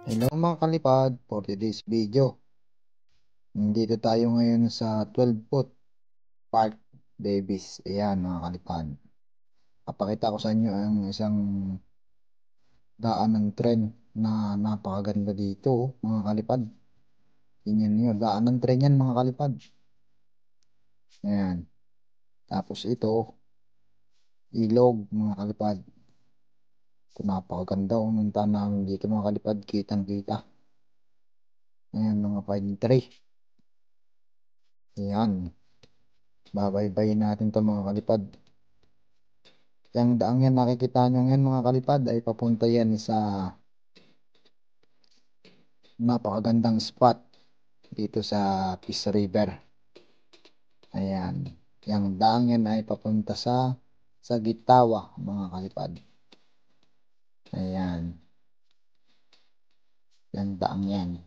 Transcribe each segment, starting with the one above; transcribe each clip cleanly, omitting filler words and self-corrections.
Hello mga kalipad, for today's video. Nandito tayo ngayon sa 12 foot Park Davis. Ayan mga kalipad. Papakita ko sa inyo ang isang daan ng tren na napakaganda dito mga kalipad. Tingnan niyo, daan ng tren yan mga kalipad. Ayan. Tapos ito, ilog mga kalipad. Ito napakaganda ng tanawin dito mga kalipad. Kitang kita. Ayan mga pine tree. Ayan. Babaybayin natin to mga kalipad. Yung daang yan nakikita nyo ngayon mga kalipad ay papunta yan sa napakagandang spot dito sa Peace River. Ayan. Yung daang yan ay papunta sa Gitawa mga kalipad. Ayan. Yung daang yan.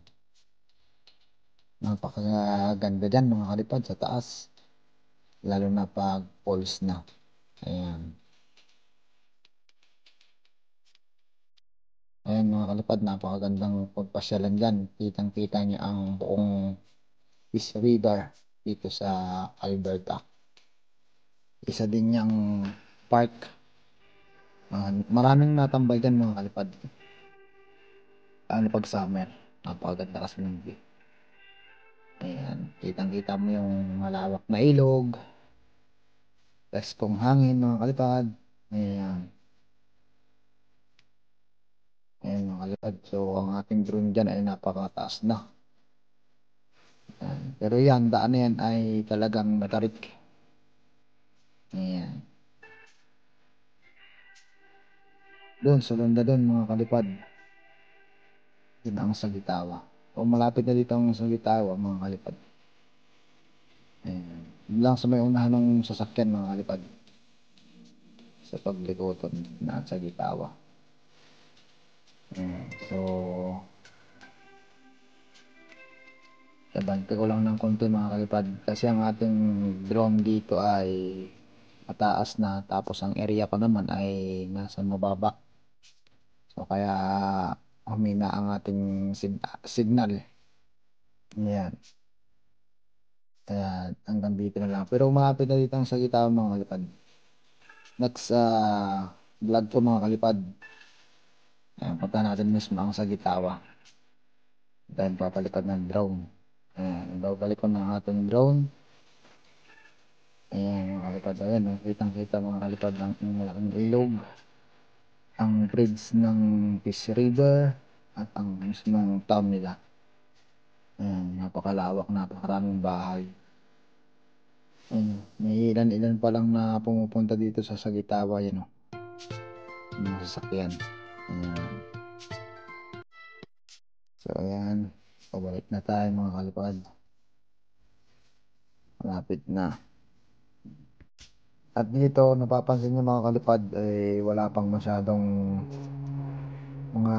Napakaganda dyan mga kalipad sa taas. Lalo na pag falls na. Ayan. Ayan mga kalipad, napakagandang pagpasyalan dyan. Kitang kita niya ang buong Peace River dito sa Alberta. Isa din yung park. Maraming natambay dyan mga kalipad. Ano pag summer. Napakaganda kasi ng view. Ayan. Kitang kita mo yung malawak na ilog. Preskong hangin mga kalipad. Ayan. Ayan mga kalipad. So ang ating drone dyan ay napakataas na. Ayan. Pero yan, daan na yan ay talagang matarik. Ayan. Doon, sulod na doon mga kalipad. Yun ang Sagitawa. O malapit na dito ang Sagitawa mga kalipad. Ayan. Yun lang sa may unahan ng sasakyan mga kalipad. Sa paglikoton na Sagitawa. Ayan. So, sabante ko lang ng konti mga kalipad. Kasi ang ating drone dito ay mataas na. Tapos ang area ko naman ay nasa mababa. So, kaya humina ang ating signal. Ayan. Kaya hanggang dito na lang. Pero umapit na dito ang Sagitawa mga kalipad. Next vlog ko mga kalipad. Ayan, punta natin mismo ang Sagitawa. Dahil papalipad ng drone. Ayan, babalik ko ng ating drone. Ayan mga kalipad. Ayan, kitang kita mga kalipad ng malaking ilog. Ang bridge ng Peace River. At ang mismong town nila. Ayan, napakalawak, napakaraming bahay. Ayan, may ilan-ilan pa lang na pumupunta dito sa Sagitawa. Yan o. Mga sasakyan. Ayan. So ayan, pabalik na tayo mga kalipad. Malapit na. At dito, napapansin nyo mga kalipad, eh, wala pang masyadong mga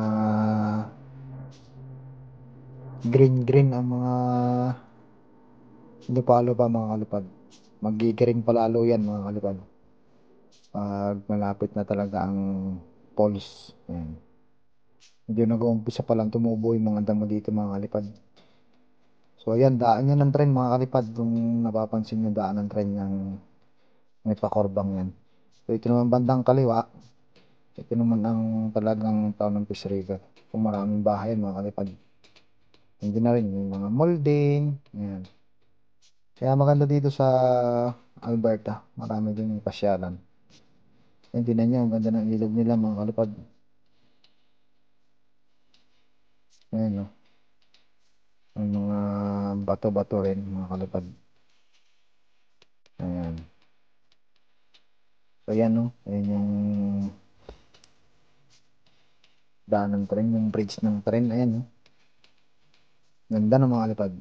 green ang mga lupalo pa mga kalipad. Mag-green palalo yan mga kalipad. Pag malapit na talaga ang falls. Ayan. Medyo nag-uumpisa pa lang tumubo yung mga damo dito mga kalipad. So ayan, daan yan ng tren mga kalipad. Kung napapansin nyo, daan ng tren yung may pakorbang yan. So ito naman bandang kaliwa. Ito naman ang talagang town ng Peace River. Kung maraming bahay mga kalipad. Hindi na rin yung mga molding. Ayan. Kaya maganda dito sa Alberta. Marami din yung pasyalan. Hindi na niya. Ang ganda ng ilog nila mga kalipad. Ayan o. Ang mga bato-bato rin mga kalipad. Ayan. So ayan o. Ayan yung daan ng tren. Yung bridge ng tren. Ayan o. Ganda ng mga kalipad.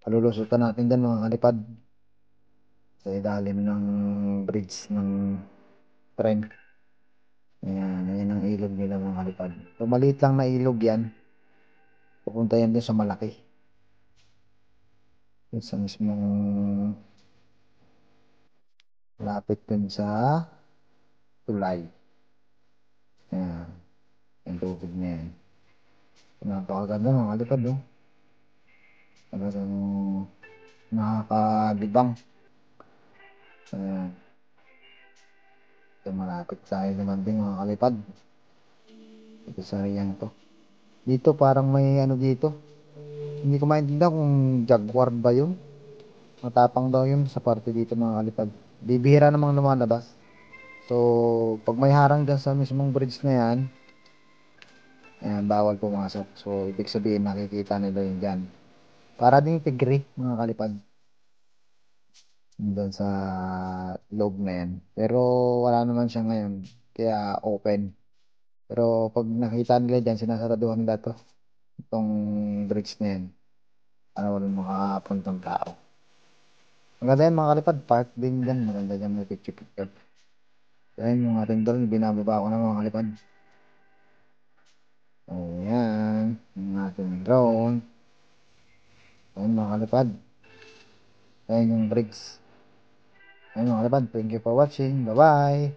Palulusutan natin dyan mga kalipad. Sa ilalim ng bridge ng tren. Ayan, ayan ang ilog nila mga kalipad. So maliit lang na ilog yan. Pupunta yan din sa malaki. Yung sa mismong lapit dun sa tulay. Ayan, yung tubig na yan. Napakaganda mga kalipad, no? Talagang nakakabibang. Ayan. Ito malapit sa akin naman din mga kalipad. Ito sa riyan to. Dito parang may ano dito. Hindi ko maintindihan kung jaguar ba yun. Matapang daw yun sa parte dito mga kalipad. Bibihira namang lumalabas. So, pag may harang dyan sa mismong bridge na yan, ayan, bawal pumasok. So, ibig sabihin nakikita nila yun dyan. Para ding tigre mga kalipad. Doon sa loob na yan. Pero wala naman siya ngayon. Kaya open. Pero pag nakita nila dyan, sinasaraduhan nila to. Itong bridge na yan. Para walang makapuntang tao. Maganda yan mga kalipad. Park din dyan. Maganda dyan may picture-picture. Ayan yung ating drone. Binababa ko na mga kalipad. Ayan. Yung ating drone. Ayan mga kalipad. Ayan yung bridge. Ayan mga kalipad. Thank you for watching. Bye-bye.